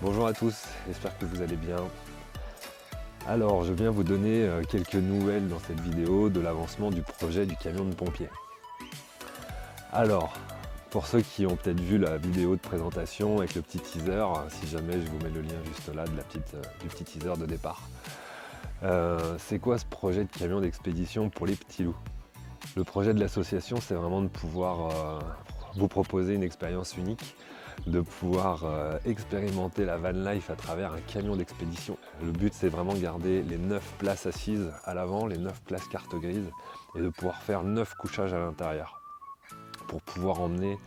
Bonjour à tous, j'espère que vous allez bien. Alors, je viens vous donner quelques nouvelles dans cette vidéo de l'avancement du projet du camion de pompiers. Alors, pour ceux qui ont peut-être vu la vidéo de présentation avec le petit teaser, si jamais je vous mets le lien juste là du petit teaser de départ. C'est quoi ce projet de camion d'expédition pour les petits loups? Le projet de l'association, c'est vraiment de pouvoir vous proposer une expérience unique, de pouvoir expérimenter la van life à travers un camion d'expédition. Le but, c'est vraiment de garder les 9 places assises à l'avant, les 9 places carte grise, et de pouvoir faire 9 couchages à l'intérieur pour pouvoir emmener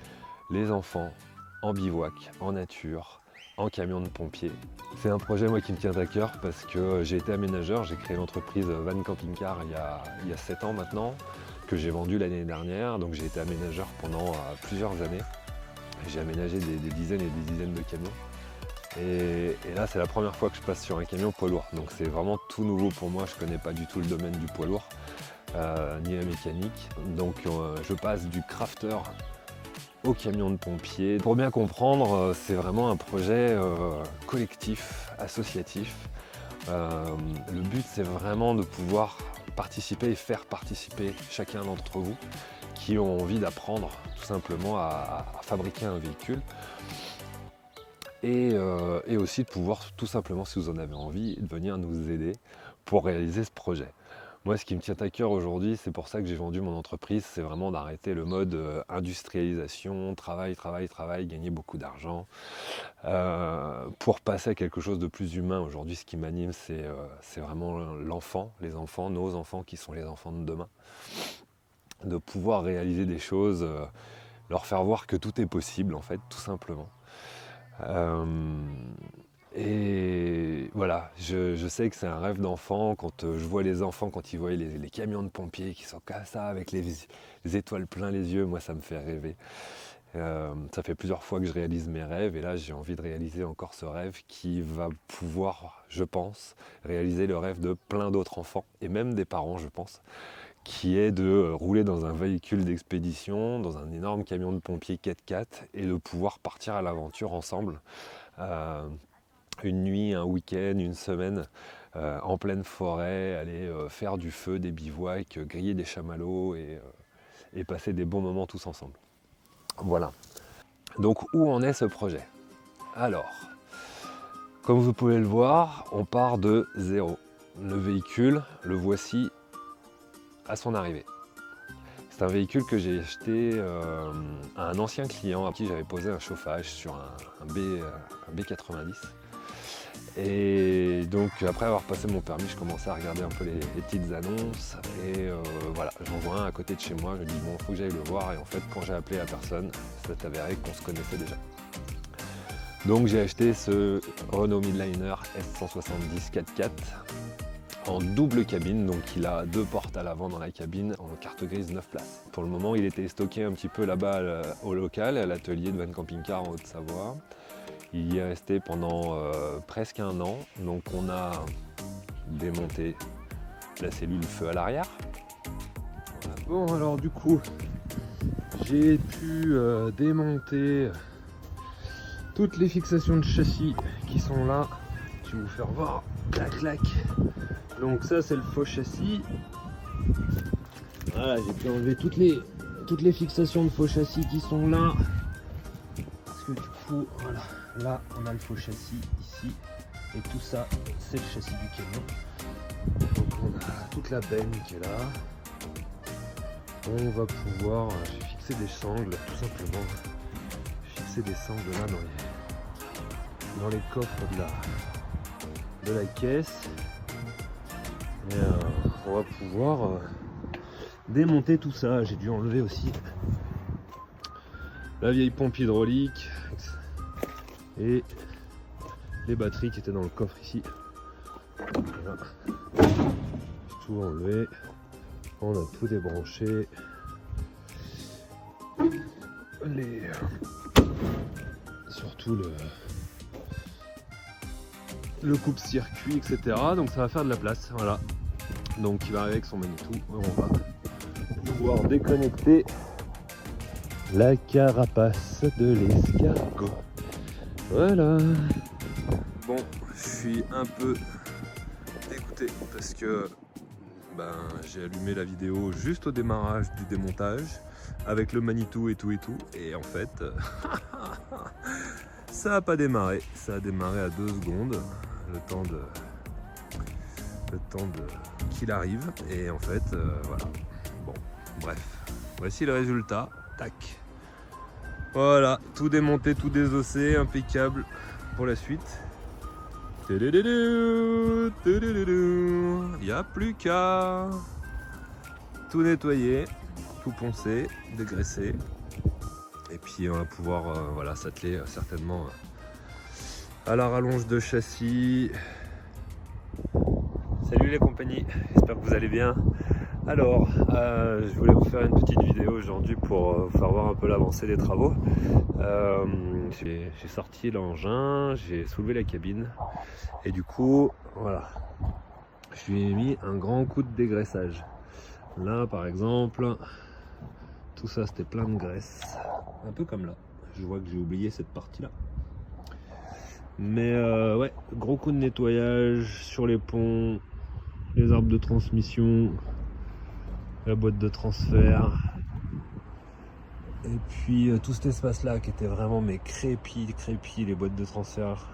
les enfants en bivouac, en nature, en camion de pompiers. C'est un projet moi qui me tient à cœur parce que j'ai été aménageur, j'ai créé l'entreprise Van Camping Car il y a 7 ans maintenant, que j'ai vendu l'année dernière, donc j'ai été aménageur pendant plusieurs années. J'ai aménagé des dizaines et des dizaines de camions. Et là, c'est la première fois que je passe sur un camion poids lourd. Donc c'est vraiment tout nouveau pour moi. Je ne connais pas du tout le domaine du poids lourd, ni la mécanique. Donc je passe du crafter au camion de pompier. Pour bien comprendre, c'est vraiment un projet collectif, associatif. Le but, c'est vraiment de pouvoir participer et faire participer chacun d'entre vous qui ont envie d'apprendre tout simplement à fabriquer un véhicule et aussi de pouvoir tout simplement, si vous en avez envie, de venir nous aider pour réaliser ce projet. Moi, ce qui me tient à cœur aujourd'hui, c'est pour ça que j'ai vendu mon entreprise, c'est vraiment d'arrêter le mode industrialisation, travail, gagner beaucoup d'argent, pour passer à quelque chose de plus humain. Aujourd'hui, ce qui m'anime, c'est vraiment l'enfant, les enfants, nos enfants qui sont les enfants de demain. De pouvoir réaliser des choses, leur faire voir que tout est possible en fait, tout simplement. Et voilà, je sais que c'est un rêve d'enfant, quand je vois les enfants, quand ils voient les camions de pompiers qui sont comme ça, avec les étoiles plein les yeux, moi ça me fait rêver. Ça fait plusieurs fois que je réalise mes rêves et là j'ai envie de réaliser encore ce rêve qui va pouvoir, je pense, réaliser le rêve de plein d'autres enfants et même des parents, je pense, qui est de rouler dans un véhicule d'expédition, dans un énorme camion de pompiers 4x4 et de pouvoir partir à l'aventure ensemble. Une nuit, un week-end, une semaine, en pleine forêt, aller faire du feu, des bivouacs, griller des chamallows et passer des bons moments tous ensemble. Voilà. Donc où en est ce projet? Alors, comme vous pouvez le voir, on part de zéro. Le véhicule, le voici à son arrivée. C'est un véhicule que j'ai acheté à un ancien client à qui j'avais posé un chauffage sur un B90. Et donc après avoir passé mon permis, je commençais à regarder un peu les petites annonces et voilà, j'en vois un à côté de chez moi, je me dis bon, il faut que j'aille le voir et en fait quand j'ai appelé la personne, ça s'est avéré qu'on se connaissait déjà. Donc j'ai acheté ce Renault Midliner S170 4x4 en double cabine, donc il a 2 portes à l'avant dans la cabine, en carte grise 9 places. Pour le moment, il était stocké un petit peu là-bas au local, à l'atelier de Van Camping Car en Haute-Savoie. Il y est resté pendant presque un an, donc on a démonté la cellule feu à l'arrière. Voilà. Bon alors du coup, j'ai pu démonter toutes les fixations de châssis qui sont là. Je vais vous faire voir, clac clac. Donc ça c'est le faux châssis. Voilà, j'ai pu enlever toutes les fixations de faux châssis qui sont là. Parce que du coup, voilà, là on a le faux châssis ici. Et tout ça, c'est le châssis du camion. Donc on a toute la benne qui est là. On va pouvoir, j'ai fixé des sangles tout simplement. J'ai fixé des sangles là dans les coffres de la caisse. Et on va pouvoir démonter tout ça. J'ai dû enlever aussi la vieille pompe hydraulique et les batteries qui étaient dans le coffre ici. Voilà. J'ai tout enlevé. On a tout débranché. Surtout le coupe-circuit, etc. Donc ça va faire de la place. Voilà. Donc il va arriver avec son Manitou. On va pouvoir déconnecter la carapace de l'escargot. Voilà. Bon, je suis un peu dégoûté parce que j'ai allumé la vidéo juste au démarrage du démontage avec le Manitou et tout et en fait ça n'a pas démarré, ça a démarré à 2 secondes le temps de qu'il arrive et en fait voilà. Bon, bref, voici le résultat. Tac, voilà, tout démonté, tout désossé, impeccable pour la suite. Il n'y a plus qu'à tout nettoyer, tout poncer, dégraisser. Et puis on va pouvoir voilà, s'atteler certainement à la rallonge de châssis. Salut les compagnies, j'espère que vous allez bien. Alors, je voulais vous faire une petite vidéo aujourd'hui pour vous faire voir un peu l'avancée des travaux. J'ai sorti l'engin, j'ai soulevé la cabine et du coup, voilà, je lui ai mis un grand coup de dégraissage. Là, par exemple, tout ça c'était plein de graisse, un peu comme là. Je vois que j'ai oublié cette partie-là. Mais ouais, gros coup de nettoyage sur les ponts, les arbres de transmission, la boîte de transfert. Et puis tout cet espace là qui était vraiment mais crépi, les boîtes de transfert,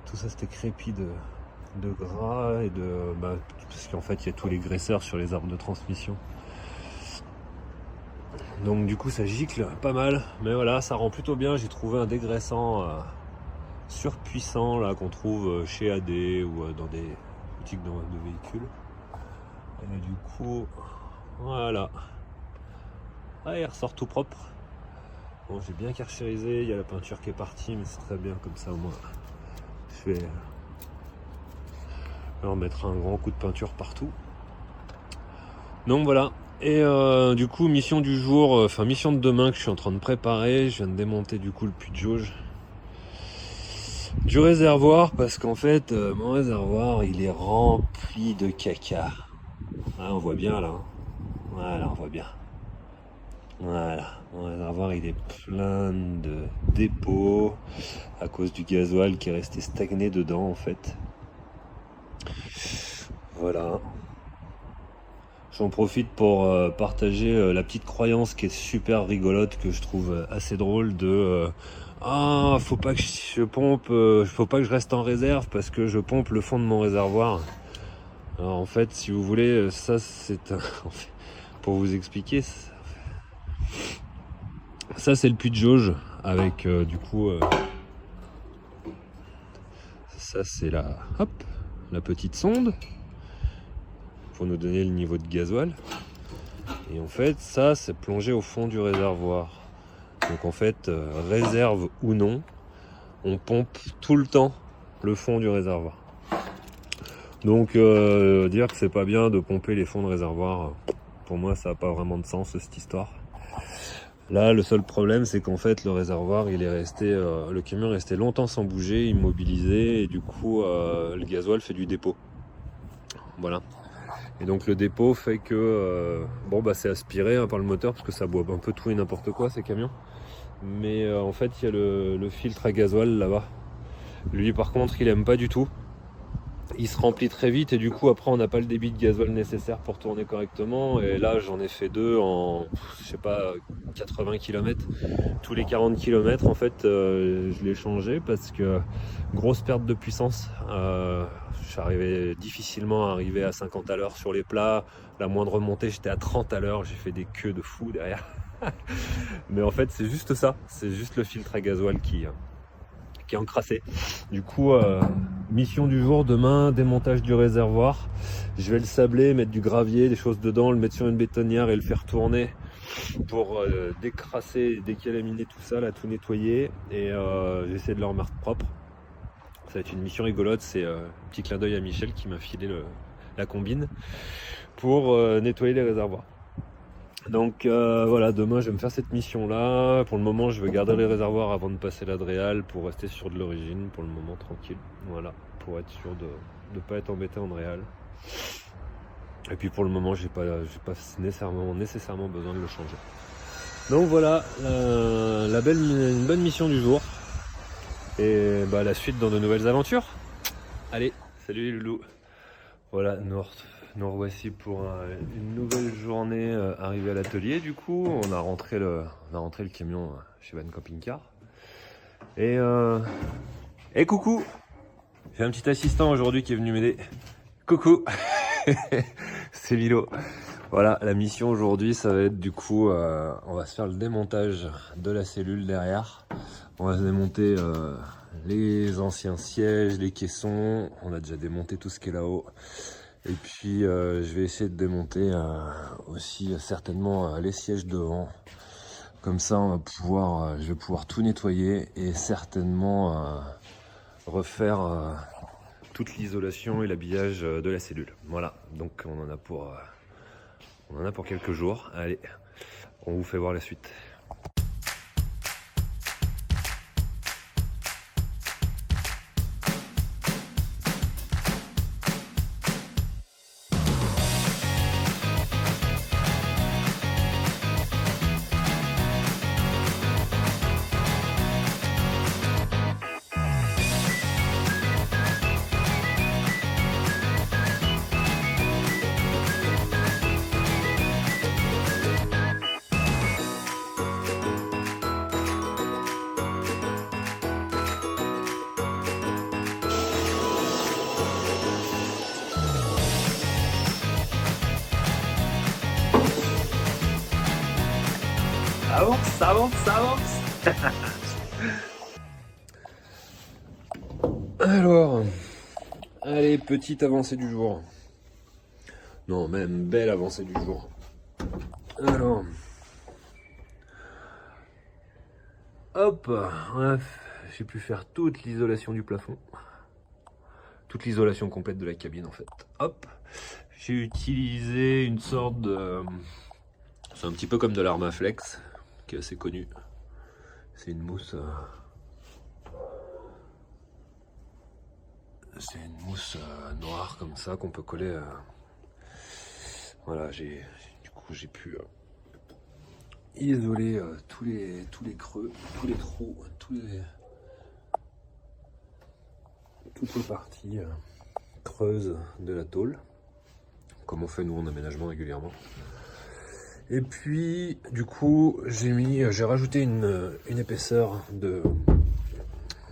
tout ça c'était crépi de gras et de parce qu'en fait il y a tous les graisseurs sur les arbres de transmission. Donc du coup ça gicle pas mal, mais voilà, ça rend plutôt bien. J'ai trouvé un dégraissant surpuissant là qu'on trouve chez AD ou dans des boutiques de véhicules. Et du coup voilà. Ah, il ressort tout propre. Bon, j'ai bien carchérisé, il y a la peinture qui est partie, mais c'est très bien comme ça au moins. Je vais leur mettre un grand coup de peinture partout. Donc voilà. Et du coup, mission du jour, enfin mission de demain que je suis en train de préparer. Je viens de démonter du coup le puits de jauge du réservoir parce qu'en fait, mon réservoir il est rempli de caca. Ah, on voit bien là. Voilà, on voit bien. Voilà, mon réservoir il est plein de dépôts à cause du gasoil qui est resté stagné dedans en fait. Voilà. J'en profite pour partager la petite croyance qui est super rigolote, que je trouve assez drôle de faut pas que je pompe, faut pas que je reste en réserve parce que je pompe le fond de mon réservoir. Alors en fait, si vous voulez, ça c'est pour vous expliquer. Ça c'est le puits de jauge avec du coup ça c'est la petite sonde pour nous donner le niveau de gasoil, et en fait ça c'est plongé au fond du réservoir. Donc en fait réserve ou non, on pompe tout le temps le fond du réservoir. Donc dire que c'est pas bien de pomper les fonds de réservoir, pour moi ça n'a pas vraiment de sens cette histoire. Là, le seul problème, c'est qu'en fait, le réservoir, il est resté, le camion est resté longtemps sans bouger, immobilisé, et du coup, le gasoil fait du dépôt. Voilà. Et donc, le dépôt fait que, c'est aspiré par le moteur, parce que ça boit un peu tout et n'importe quoi, ces camions. Mais en fait, il y a le filtre à gasoil là-bas. Lui, par contre, il aime pas du tout. Il se remplit très vite et du coup après on n'a pas le débit de gasoil nécessaire pour tourner correctement. Et là j'en ai fait 2 en 80 km. Tous les 40 km en fait je l'ai changé parce que grosse perte de puissance. J'arrivais difficilement à arriver à 50 à l'heure sur les plats. La moindre montée j'étais à 30 à l'heure. J'ai fait des queues de fou derrière. Mais en fait c'est juste ça, c'est juste le filtre à gasoil qui est encrassé. Du coup mission du jour demain, démontage du réservoir. Je vais le sabler, mettre du gravier, des choses dedans, le mettre sur une bétonnière et le faire tourner pour décrasser, décalaminer tout ça, là, tout nettoyer, et j'essaie de le remettre propre. Ça va être une mission rigolote. C'est un petit clin d'œil à Michel qui m'a filé la combine pour nettoyer les réservoirs. Donc voilà, demain je vais me faire cette mission là. Pour le moment je vais garder les réservoirs avant de passer l'Adréal pour rester sur de l'origine, pour le moment tranquille. Voilà, pour être sûr de ne pas être embêté en réal. Et puis pour le moment j'ai pas nécessairement besoin de le changer. Donc voilà, une bonne mission du jour. Et bah la suite dans de nouvelles aventures. Allez, salut les loulous. Voilà, nous revoici pour une nouvelle journée arrivée à l'atelier. Du coup, on a rentré le camion chez Van Camping Car. Et coucou, j'ai un petit assistant aujourd'hui qui est venu m'aider. Coucou, c'est Milo. Voilà, la mission aujourd'hui, ça va être du coup, on va se faire le démontage de la cellule derrière. On va se démonter les anciens sièges, les caissons. On a déjà démonté tout ce qui est là-haut. Et puis, je vais essayer de démonter aussi certainement les sièges devant. Comme ça, je vais pouvoir tout nettoyer et certainement refaire toute l'isolation et l'habillage de la cellule. Voilà, donc on en a pour quelques jours. Allez, on vous fait voir la suite. Ça avance. Alors, allez, petite avancée du jour. Non, même belle avancée du jour. Alors, hop, j'ai pu faire toute l'isolation du plafond. Toute l'isolation complète de la cabine en fait. Hop, j'ai utilisé une sorte de... C'est un petit peu comme de l'Armaflex, qui est assez connu. C'est une mousse... C'est une mousse noire comme ça qu'on peut coller. Voilà, j'ai pu isoler tous les creux, tous les trous, toutes les parties creuses de la tôle, comme on fait nous en aménagement régulièrement. Et puis du coup j'ai rajouté une épaisseur de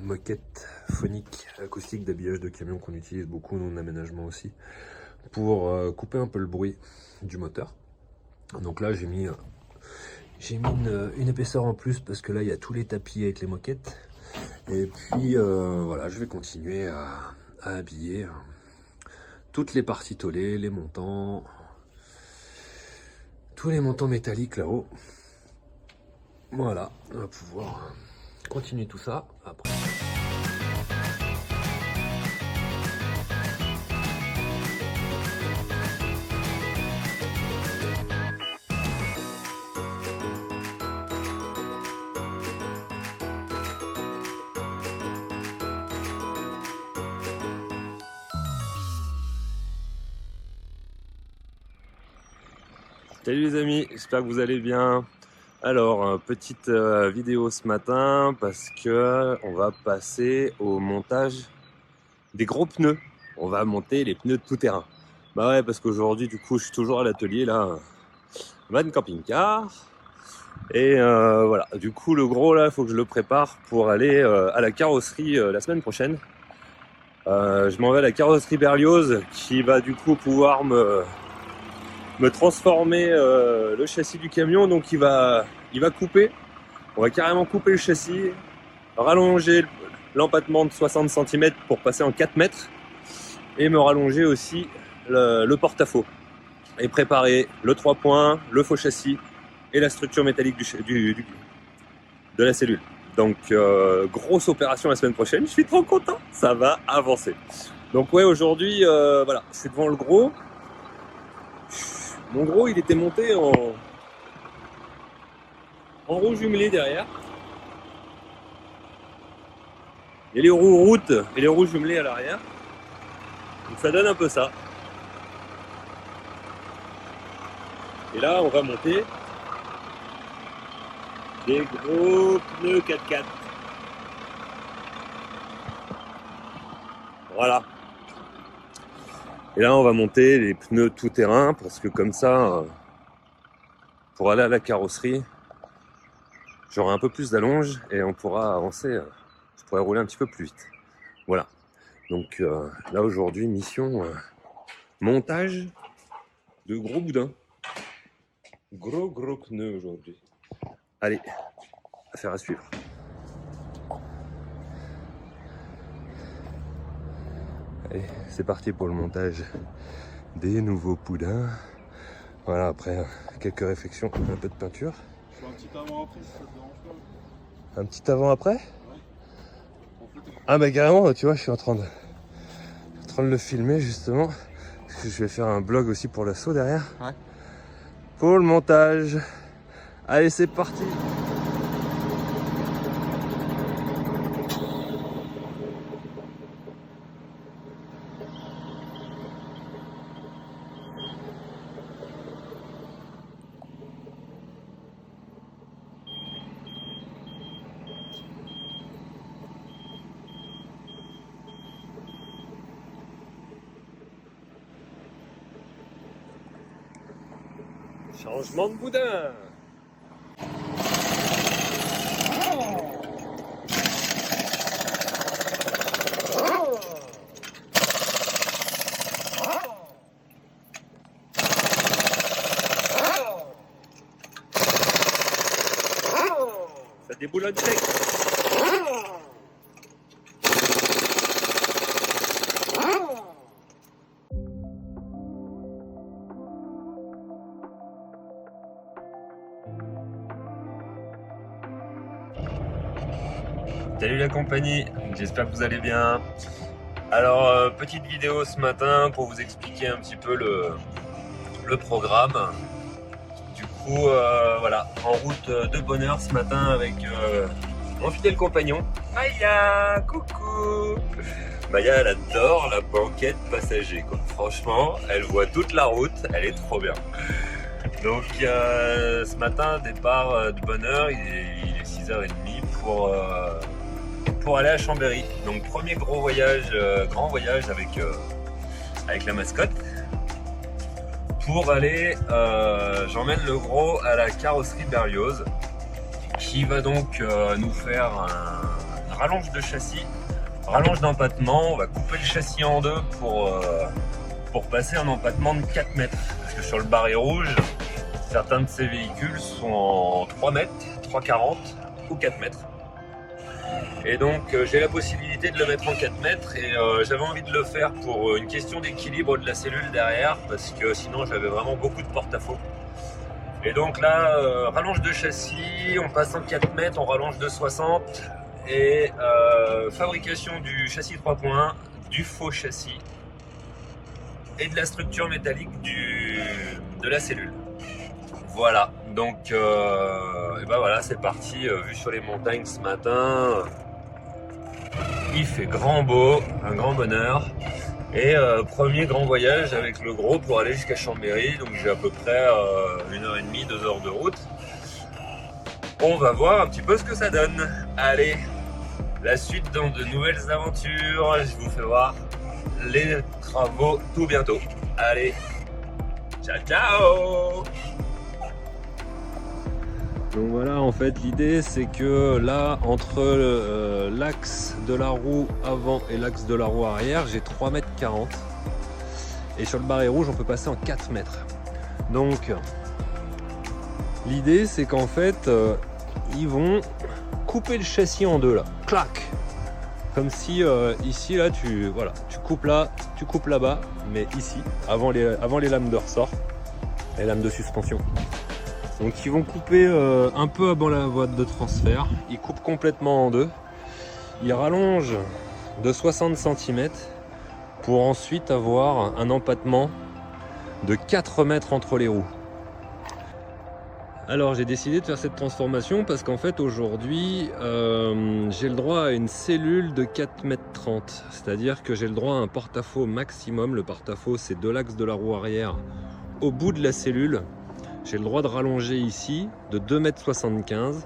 moquette phonique acoustique d'habillage de camion qu'on utilise beaucoup nous en aménagement aussi, pour couper un peu le bruit du moteur. Donc là j'ai mis une épaisseur en plus parce que là il y a tous les tapis avec les moquettes. Et puis voilà, je vais continuer à habiller toutes les parties tôlées, les montants, tous les montants métalliques là-haut. Voilà, on va pouvoir continuer tout ça après. Salut les amis, j'espère que vous allez bien. Alors, petite vidéo ce matin parce que on va passer au montage des gros pneus. On va monter les pneus de tout terrain. Bah ouais, parce qu'aujourd'hui du coup je suis toujours à l'atelier là, Van Camping Car. Et voilà, du coup le gros là, il faut que je le prépare pour aller à la carrosserie la semaine prochaine. Je m'en vais à la carrosserie Berlioz qui va du coup pouvoir me transformer le châssis du camion. Donc il va couper, on va carrément couper le châssis, rallonger l'empattement de 60 cm pour passer en 4 mètres et me rallonger aussi le porte-à-faux et préparer le 3 points, le faux châssis et la structure métallique de la cellule. Donc grosse opération la semaine prochaine, je suis trop content, ça va avancer. Donc ouais, aujourd'hui voilà, je suis devant le gros. Mon gros, il était monté en roue jumelée derrière. Et les roues routes et les roues jumelées à l'arrière. Donc ça donne un peu ça. Et là, on va monter des gros pneus 4x4. Voilà. Et là, on va monter les pneus tout-terrain parce que comme ça, pour aller à la carrosserie, j'aurai un peu plus d'allonge et on pourra avancer. Je pourrais rouler un petit peu plus vite. Voilà. Donc là, aujourd'hui, mission montage de gros boudins. Gros pneus aujourd'hui. Allez, affaire à suivre. Allez, c'est parti pour le montage des nouveaux boudins. Voilà, après quelques réflexions, un peu de peinture. Je fais un petit avant après si ça te dérange pas. Un petit avant après? Ouais. Ah bah carrément, tu vois, je suis en train de le filmer justement. Parce que je vais faire un blog aussi pour l'assaut derrière. Ouais. Pour le montage. Allez, c'est parti. Changement de boudin. Ça déboulonne sec. Salut la compagnie, j'espère que vous allez bien. Alors, petite vidéo ce matin pour vous expliquer un petit peu le programme. Du coup, voilà, en route de bonne heure ce matin avec mon fidèle compagnon, Maya. Coucou. Maya, elle adore la banquette passager, quoi. Franchement, elle voit toute la route, elle est trop bien. Donc, ce matin, départ de bonne heure, il est 6h30 pour aller à Chambéry. Donc premier gros voyage, grand voyage avec la mascotte. Pour aller, j'emmène le gros à la carrosserie Berlioz, qui va donc nous faire un rallonge de châssis, rallonge d'empattement. On va couper le châssis en deux pour passer un empattement de 4 mètres. Parce que sur le barré rouge, certains de ces véhicules sont en 3 mètres, 3,40 ou 4 mètres. Et donc j'ai la possibilité de le mettre en 4 mètres et j'avais envie de le faire pour une question d'équilibre de la cellule derrière parce que sinon j'avais vraiment beaucoup de porte-à-faux. Et donc là, rallonge de châssis, on passe en 4 mètres, on rallonge de 60 et fabrication du châssis 3.1, du faux châssis et de la structure métallique de la cellule. Voilà, donc et ben voilà, c'est parti, vue sur les montagnes ce matin, il fait grand beau, un grand bonheur, et premier grand voyage avec le gros pour aller jusqu'à Chambéry, donc j'ai à peu près 1h30, 2 heures de route. On va voir un petit peu ce que ça donne. Allez, la suite dans de nouvelles aventures, je vous fais voir les travaux tout bientôt. Allez, ciao ciao. Donc voilà, en fait l'idée c'est que là entre l'axe de la roue avant et l'axe de la roue arrière, j'ai 3,40 m et sur le barré rouge on peut passer en 4 mètres. Donc l'idée c'est qu'en fait ils vont couper le châssis en deux là, clac, comme si ici là tu coupes là, tu coupes là-bas, mais ici avant les lames de ressort, les lames de suspension. Donc ils vont couper un peu avant la boîte de transfert, ils coupent complètement en deux, ils rallongent de 60 cm pour ensuite avoir un empattement de 4 mètres entre les roues. Alors j'ai décidé de faire cette transformation parce qu'en fait aujourd'hui j'ai le droit à une cellule de 4,30 m, c'est-à-dire que j'ai le droit à un porte-à-faux maximum. Le porte-à-faux c'est de l'axe de la roue arrière au bout de la cellule. J'ai le droit de rallonger ici de 2,75 m,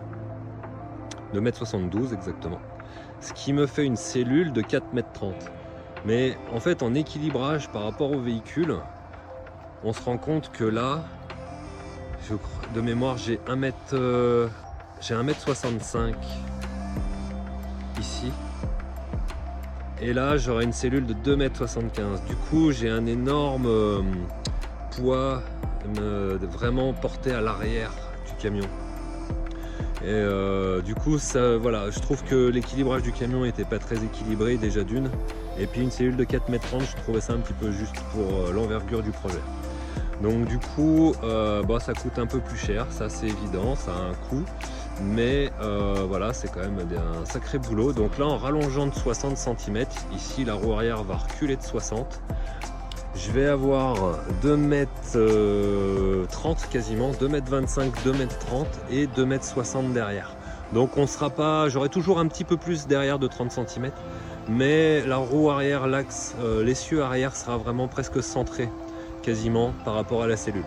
2,72 m exactement, ce qui me fait une cellule de 4,30 m. Mais en fait, en équilibrage par rapport au véhicule, on se rend compte que là, de mémoire, j'ai 1m65 ici. Et là, j'aurai une cellule de 2,75 m. Du coup, j'ai un énorme poids vraiment porté à l'arrière du camion. Et du coup, ça, voilà, je trouve que l'équilibrage du camion n'était pas très équilibré déjà d'une. Et puis une cellule de 4,30 m, je trouvais ça un petit peu juste pour l'envergure du projet. Donc du coup, ça coûte un peu plus cher, ça c'est évident, ça a un coût. Mais voilà, c'est quand même un sacré boulot. Donc là, en rallongeant de 60 cm, ici la roue arrière va reculer de 60. Je vais avoir 2,30 m quasiment, 2,25 m, 2,30 m et 2,60 m derrière. Donc on sera pas, j'aurai toujours un petit peu plus derrière de 30 cm, mais la roue arrière, l'axe, l'essieu arrière sera vraiment presque centré quasiment par rapport à la cellule.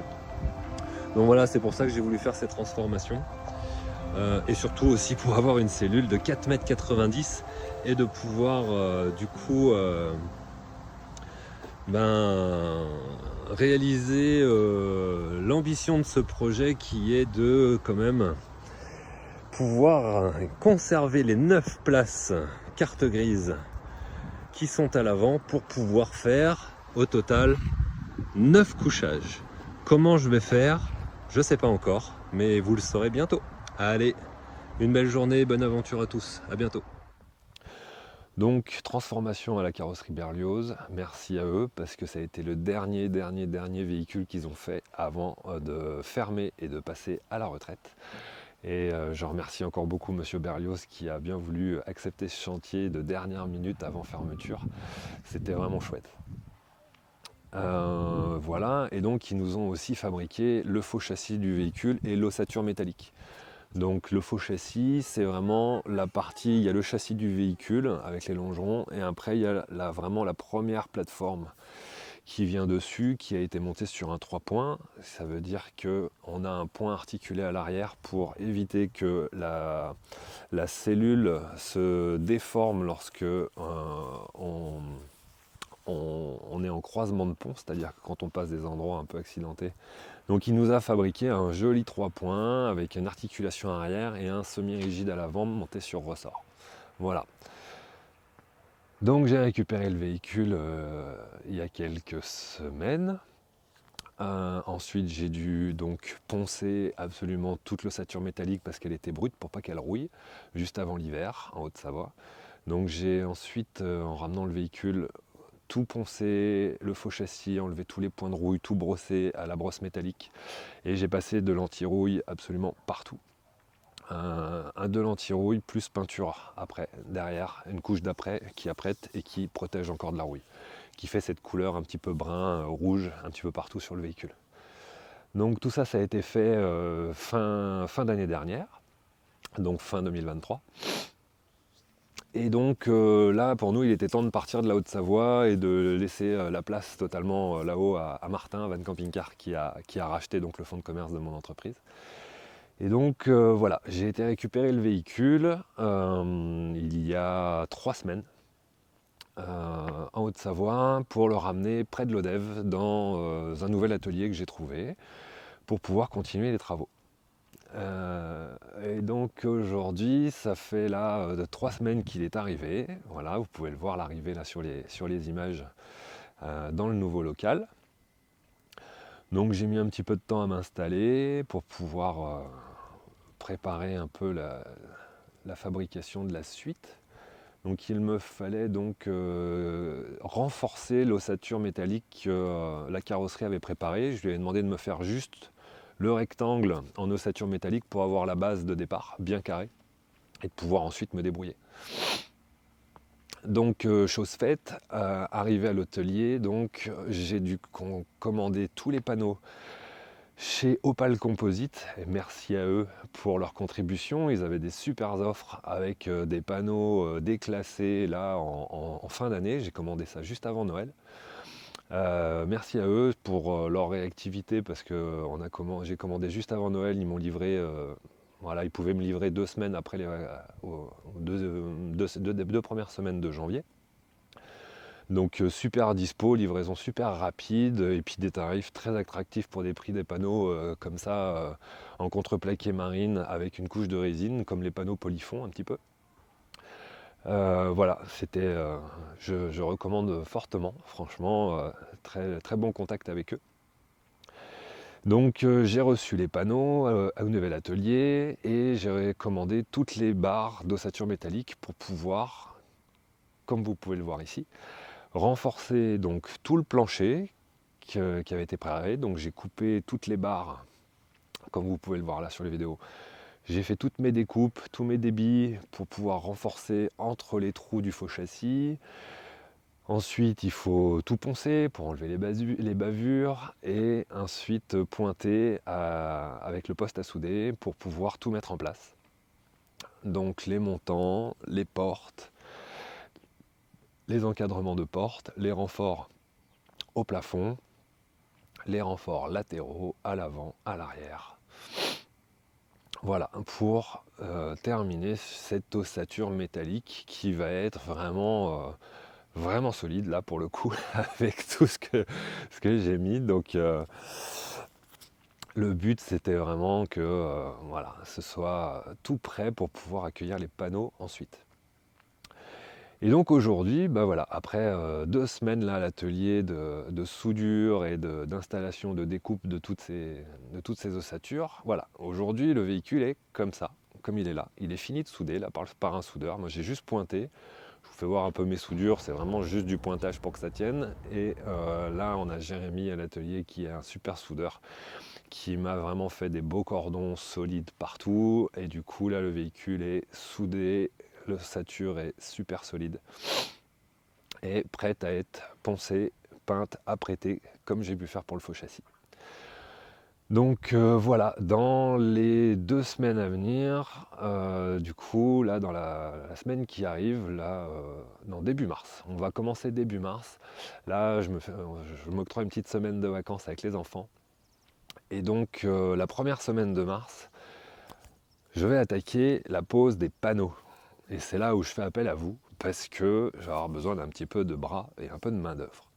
Donc voilà, c'est pour ça que j'ai voulu faire cette transformation. Et surtout aussi pour avoir une cellule de 4,90 m et de pouvoir du coup réaliser l'ambition de ce projet qui est de quand même pouvoir conserver les 9 places carte grise qui sont à l'avant pour pouvoir faire au total 9 couchages. Comment je vais faire, je sais pas encore, mais vous le saurez bientôt. Allez, une belle journée, bonne aventure à tous, à bientôt. Donc transformation à la carrosserie Berlioz, merci à eux parce que ça a été le dernier véhicule qu'ils ont fait avant de fermer et de passer à la retraite. Et je remercie encore beaucoup Monsieur Berlioz qui a bien voulu accepter ce chantier de dernière minute avant fermeture. C'était vraiment chouette. Voilà, et donc ils nous ont aussi fabriqué le faux châssis du véhicule et l'ossature métallique. Donc le faux châssis, c'est vraiment la partie, il y a le châssis du véhicule avec les longerons et après il y a vraiment la première plateforme qui vient dessus, qui a été montée sur un 3 points. Ça veut dire qu'on a un point articulé à l'arrière pour éviter que la cellule se déforme lorsque on est en croisement de pont, c'est-à-dire que quand on passe des endroits un peu accidentés. Donc il nous a fabriqué un joli 3 points avec une articulation arrière et un semi-rigide à l'avant monté sur ressort. Voilà. Donc j'ai récupéré le véhicule il y a quelques semaines. Ensuite j'ai dû donc poncer absolument toute l'ossature métallique parce qu'elle était brute pour pas qu'elle rouille, juste avant l'hiver en Haute-Savoie. Donc j'ai ensuite, en ramenant le véhicule, tout poncé, le faux châssis, enlevé tous les points de rouille, tout brossé à la brosse métallique. Et j'ai passé de l'anti-rouille absolument partout. Un de l'anti-rouille plus peinture après, derrière, une couche d'après qui apprête et qui protège encore de la rouille, qui fait cette couleur un petit peu brun, rouge, un petit peu partout sur le véhicule. Donc tout ça, ça a été fait fin d'année dernière, donc fin 2023. Et donc là, pour nous, il était temps de partir de la Haute-Savoie et de laisser la place totalement là-haut à Martin, Van Camping Car, qui a racheté donc le fonds de commerce de mon entreprise. Et donc voilà, j'ai été récupérer le véhicule il y a 3 semaines en Haute-Savoie pour le ramener près de l'Odève dans un nouvel atelier que j'ai trouvé pour pouvoir continuer les travaux. Et donc aujourd'hui, ça fait là 3 semaines qu'il est arrivé. Voilà, vous pouvez le voir l'arrivée là sur les images dans le nouveau local. Donc j'ai mis un petit peu de temps à m'installer pour pouvoir préparer un peu la fabrication de la suite. Donc il me fallait donc renforcer l'ossature métallique que la carrosserie avait préparée. Je lui ai demandé de me faire juste le rectangle en ossature métallique pour avoir la base de départ bien carrée et de pouvoir ensuite me débrouiller. Donc chose faite, arrivé à l'atelier, donc j'ai dû commander tous les panneaux chez Opal Composite, et merci à eux pour leur contribution. Ils avaient des super offres avec des panneaux déclassés là en fin d'année. J'ai commandé ça juste avant Noël. Merci à eux pour leur réactivité parce que j'ai commandé juste avant Noël, ils m'ont livré, voilà, ils pouvaient me livrer 2 semaines après les deux premières semaines de janvier. Donc super dispo, livraison super rapide et puis des tarifs très attractifs pour des prix des panneaux comme ça en contreplaqué marine avec une couche de résine comme les panneaux Polyfond un petit peu. Voilà, je recommande fortement, franchement, très, très bon contact avec eux. Donc j'ai reçu les panneaux au nouvel atelier et j'ai commandé toutes les barres d'ossature métallique pour pouvoir, comme vous pouvez le voir ici, renforcer donc tout le plancher qui avait été préparé. Donc j'ai coupé toutes les barres, comme vous pouvez le voir là sur les vidéos. J'ai fait toutes mes découpes, tous mes débits pour pouvoir renforcer entre les trous du faux châssis. Ensuite, il faut tout poncer pour enlever les bavures et ensuite pointer avec le poste à souder pour pouvoir tout mettre en place. Donc les montants, les portes, les encadrements de portes, les renforts au plafond, les renforts latéraux à l'avant, à l'arrière. Voilà, pour terminer cette ossature métallique qui va être vraiment solide là pour le coup avec tout ce que j'ai mis. Donc le but c'était vraiment que voilà, ce soit tout prêt pour pouvoir accueillir les panneaux ensuite. Et donc aujourd'hui, bah voilà, après 2 semaines là à l'atelier de soudure et d'installation, de découpe de toutes ces ossatures, voilà, aujourd'hui le véhicule est comme ça, comme il est là. Il est fini de souder là par un soudeur. Moi j'ai juste pointé. Je vous fais voir un peu mes soudures, c'est vraiment juste du pointage pour que ça tienne. Et là on a Jérémy à l'atelier qui est un super soudeur, qui m'a vraiment fait des beaux cordons solides partout. Et du coup là le véhicule est soudé, l'ossature est super solide et prête à être poncée, peinte, apprêtée comme j'ai pu faire pour le faux châssis. Donc voilà, dans les 2 semaines à venir, du coup là dans la semaine qui arrive, là non, début mars, on va commencer début mars. Là je m'octroie une petite semaine de vacances avec les enfants. Et donc la première semaine de mars, je vais attaquer la pose des panneaux. Et c'est là où je fais appel à vous, parce que je vais avoir besoin d'un petit peu de bras et un peu de main d'œuvre.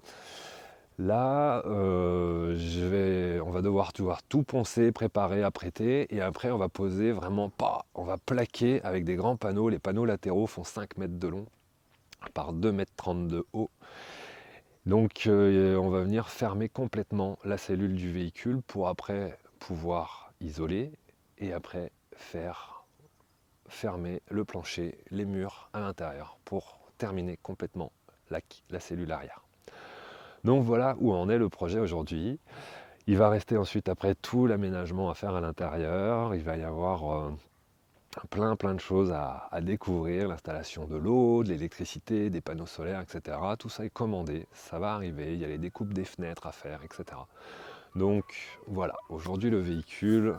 Là, on va devoir tout poncer, préparer, apprêter, et après on va poser vraiment on va plaquer avec des grands panneaux. Les panneaux latéraux font 5 mètres de long par 2 mètres 30 de haut. Donc on va venir fermer complètement la cellule du véhicule pour après pouvoir isoler et après faire fermer le plancher, les murs à l'intérieur pour terminer complètement la cellule arrière. Donc voilà où en est le projet aujourd'hui. Il va rester ensuite après tout l'aménagement à faire à l'intérieur. Il va y avoir plein de choses à découvrir, l'installation de l'eau, de l'électricité, des panneaux solaires, etc. Tout ça est commandé, ça va arriver, il y a les découpes des fenêtres à faire, etc. Donc voilà, aujourd'hui le véhicule,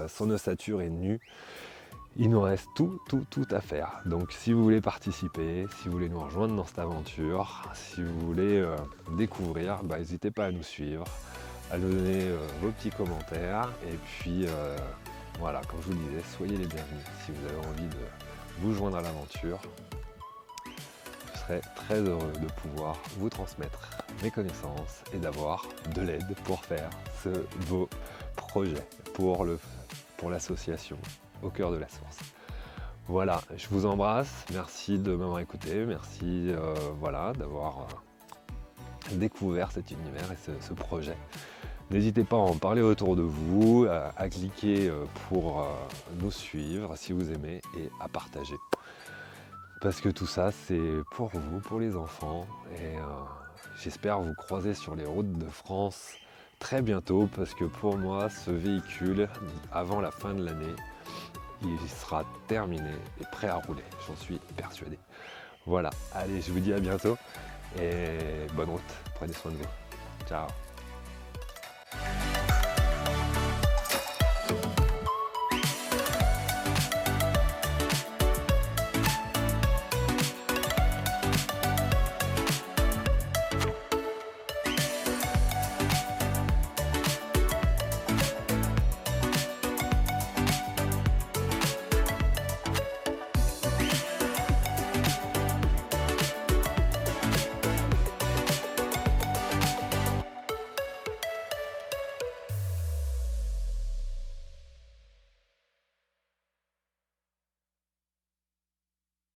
son ossature est nue. Il nous reste tout à faire. Donc si vous voulez participer, si vous voulez nous rejoindre dans cette aventure, si vous voulez découvrir, n'hésitez pas à nous suivre, à nous donner vos petits commentaires. Et puis voilà, comme je vous le disais, soyez les bienvenus si vous avez envie de vous joindre à l'aventure. Je serai très heureux de pouvoir vous transmettre mes connaissances et d'avoir de l'aide pour faire ce beau projet pour l'association Au Cœur de la Source. Voilà, je vous embrasse, merci de m'avoir écouté, merci voilà, d'avoir découvert cet univers et ce projet. N'hésitez pas à en parler autour de vous, à cliquer pour nous suivre si vous aimez et à partager. Parce que tout ça c'est pour vous, pour les enfants, et j'espère vous croiser sur les routes de France très bientôt, parce que pour moi ce véhicule, avant la fin de l'année, il sera terminé et prêt à rouler, j'en suis persuadé. Voilà, allez, je vous dis à bientôt et bonne route, prenez soin de vous. Ciao.